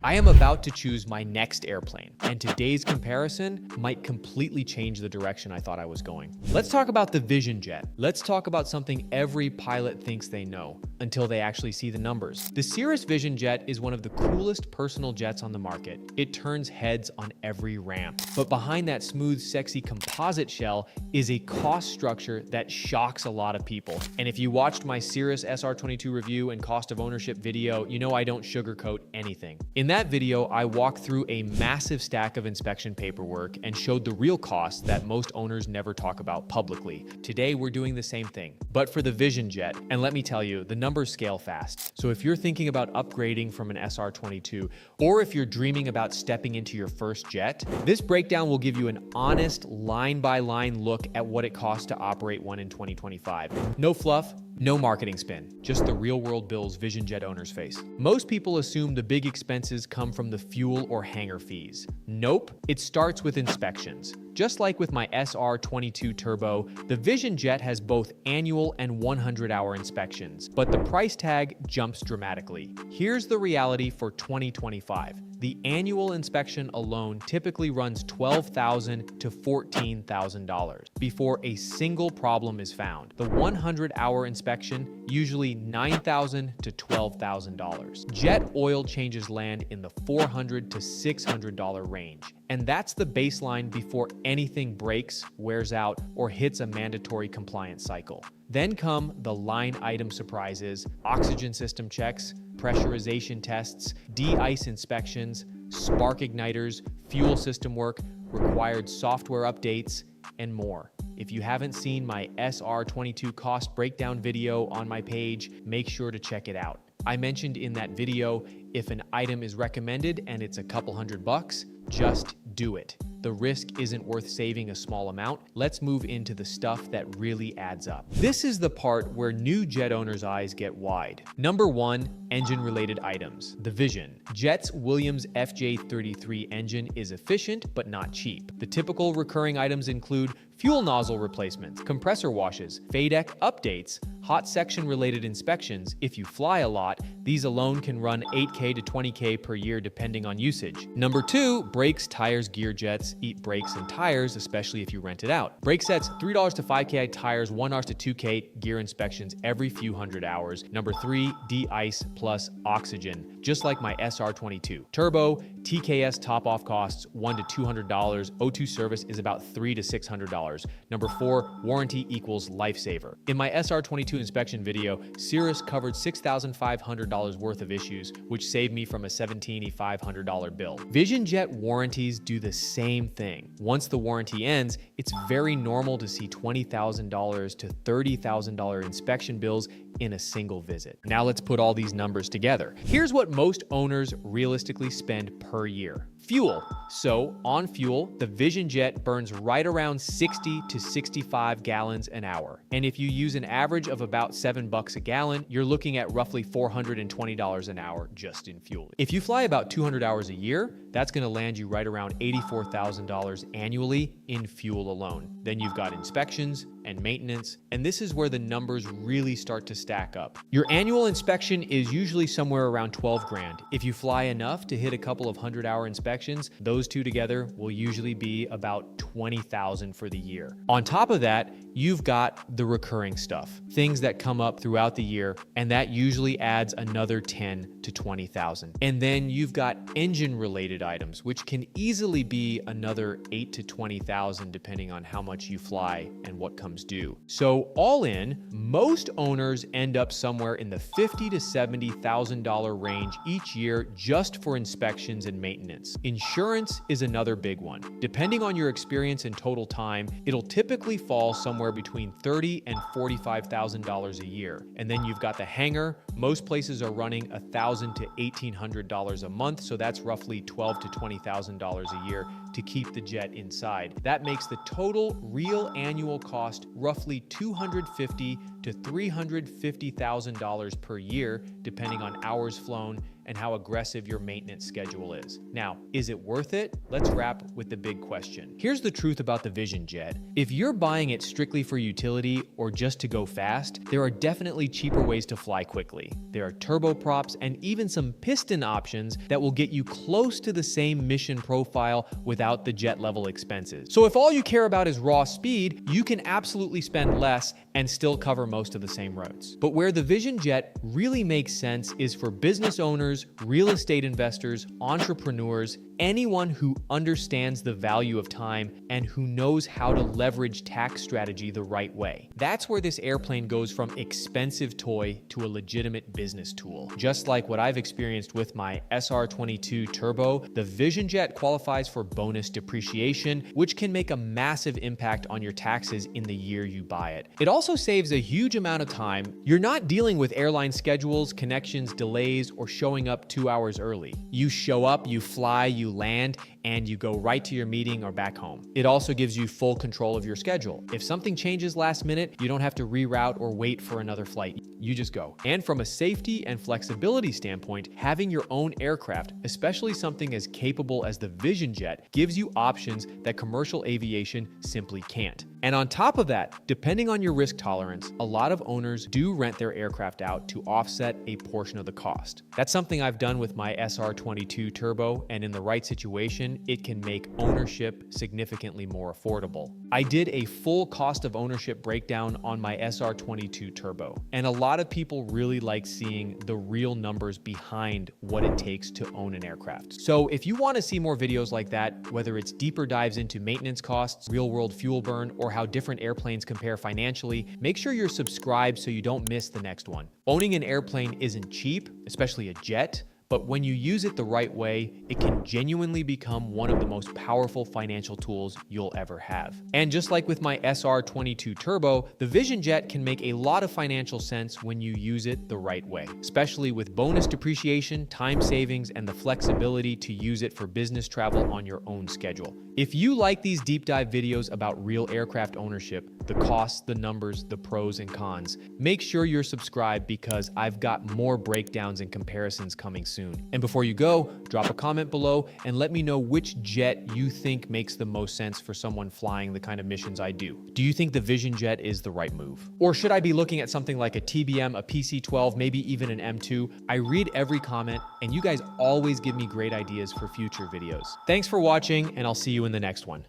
I am about to choose my next airplane, and today's comparison might completely change the direction I thought I was going. Let's talk about the Vision Jet. Let's talk about something every pilot thinks they know, until they actually see the numbers. The Cirrus Vision Jet is one of the coolest personal jets on the market. It turns heads on every ramp. But behind that smooth, sexy composite shell is a cost structure that shocks a lot of people. And if you watched my Cirrus SR22 review and cost of ownership video, you know I don't sugarcoat anything. In that video, I walked through a massive stack of inspection paperwork and showed the real costs that most owners never talk about publicly. Today, we're doing the same thing, but for the Vision Jet. And let me tell you, the numbers scale fast. So if you're thinking about upgrading from an SR22, or if you're dreaming about stepping into your first jet, this breakdown will give you an honest line-by-line look at what it costs to operate one in 2025. No fluff, no marketing spin, just the real-world bills Vision Jet owners face. Most people assume the big expenses come from the fuel or hangar fees. Nope, it starts with inspections. Just like with my SR22 Turbo, the Vision Jet has both annual and 100-hour inspections, but the price tag jumps dramatically. Here's the reality for 2025. The annual inspection alone typically runs $12,000 to $14,000 before a single problem is found. The 100-hour inspection, usually $9,000 to $12,000. Jet oil changes land in the $400 to $600 range. And that's the baseline before anything breaks, wears out, or hits a mandatory compliance cycle. Then come the line item surprises, oxygen system checks, pressurization tests, de-ice inspections, spark igniters, fuel system work, required software updates, and more. If you haven't seen my SR22 cost breakdown video on my page, make sure to check it out. I mentioned in that video, if an item is recommended and it's a couple $100, just do it. The risk isn't worth saving a small amount. Let's move into the stuff that really adds up. This is the part where new jet owners' eyes get wide. Number one, engine-related items. The Vision. Jet's Williams FJ33 engine is efficient but not cheap. The typical recurring items include fuel nozzle replacements, compressor washes, FADEC updates, hot section-related inspections. If you fly a lot, these alone can run $8K to $20K per year depending on usage. Number two, brakes, tires, gear jets eat brakes and tires, especially if you rent it out. Brake sets, $3 to $5K, tires, $1 to $2K, gear inspections every few hundred hours. Number three, de-ice plus oxygen, just like my SR22. Turbo, TKS top-off costs $100 to $200. O2 service is about $300 to $600. Number four, warranty equals lifesaver. In my SR22 inspection video, Cirrus covered $6,500 worth of issues, which saved me from a $1,750 bill. Vision Jet warranties do the same thing. Once the warranty ends, it's very normal to see $20,000 to $30,000 inspection bills in a single visit. Now let's put all these numbers together. Here's what most owners realistically spend per year. Fuel. So on fuel, the Vision Jet burns right around 60 to 65 gallons an hour. And if you use an average of about $7 a gallon, you're looking at roughly $420 an hour just in fuel. If you fly about 200 hours a year, that's gonna land you right around $84,000 annually in fuel alone. Then you've got inspections and maintenance, and this is where the numbers really start to stack up. Your annual inspection is usually somewhere around 12 grand. If you fly enough to hit a couple of 100-hour inspections, those two together will usually be about 20,000 for the year. On top of that, you've got the recurring stuff, things that come up throughout the year, and that usually adds another 10 to 20,000. And then you've got engine-related items, which can easily be another 8 to 20,000 depending on how much you fly and what comes due. So all in, most owners end up somewhere in the $50,000 to $70,000 range each year just for inspections and maintenance. Insurance is another big one. Depending on your experience and total time, it'll typically fall somewhere between $30,000 and $45,000 a year. And then you've got the hangar. Most places are running $1,000 to $1,800 a month, so that's roughly $12,000 to $20,000 a year to keep the jet inside. That makes the total real annual cost roughly $250,000 to $350,000 per year, depending on hours flown and how aggressive your maintenance schedule is. Now, is it worth it? Let's wrap with the big question. Here's the truth about the Vision Jet. If you're buying it strictly for utility or just to go fast, there are definitely cheaper ways to fly quickly. There are turboprops and even some piston options that will get you close to the same mission profile without the jet level expenses. So if all you care about is raw speed, you can absolutely spend less and still cover most of the same roads. But where the Vision Jet really makes sense is for business owners, real estate investors, entrepreneurs, anyone who understands the value of time and who knows how to leverage tax strategy the right way. That's where this airplane goes from expensive toy to a legitimate business tool. Just like what I've experienced with my SR22 Turbo, the Vision Jet qualifies for bonus depreciation, which can make a massive impact on your taxes in the year you buy it. It also saves a huge amount of time. You're not dealing with airline schedules, connections, delays, or showing up 2 hours early. You show up, you fly, you land, and you go right to your meeting or back home. It also gives you full control of your schedule. If something changes last minute, you don't have to reroute or wait for another flight. You just go. And from a safety and flexibility standpoint, having your own aircraft, especially something as capable as the Vision Jet, gives you options that commercial aviation simply can't. And on top of that, depending on your risk tolerance, a lot of owners do rent their aircraft out to offset a portion of the cost. That's something I've done with my SR22 Turbo, and in the right situation, it can make ownership significantly more affordable. I did a full cost of ownership breakdown on my SR22 Turbo, and a lot of people really like seeing the real numbers behind what it takes to own an aircraft. So if you want to see more videos like that, whether it's deeper dives into maintenance costs, real-world fuel burn, or how different airplanes compare financially, make sure you're subscribed so you don't miss the next one. Owning an airplane isn't cheap, especially a jet, but when you use it the right way, it can genuinely become one of the most powerful financial tools you'll ever have. And just like with my SR22 Turbo, the Vision Jet can make a lot of financial sense when you use it the right way, especially with bonus depreciation, time savings, and the flexibility to use it for business travel on your own schedule. If you like these deep dive videos about real aircraft ownership, the costs, the numbers, the pros and cons, make sure you're subscribed because I've got more breakdowns and comparisons coming soon. And before you go, drop a comment below and let me know which jet you think makes the most sense for someone flying the kind of missions I do. Do you think the Vision Jet is the right move? Or should I be looking at something like a TBM, a PC-12, maybe even an M2? I read every comment and you guys always give me great ideas for future videos. Thanks for watching and I'll see you in the next one.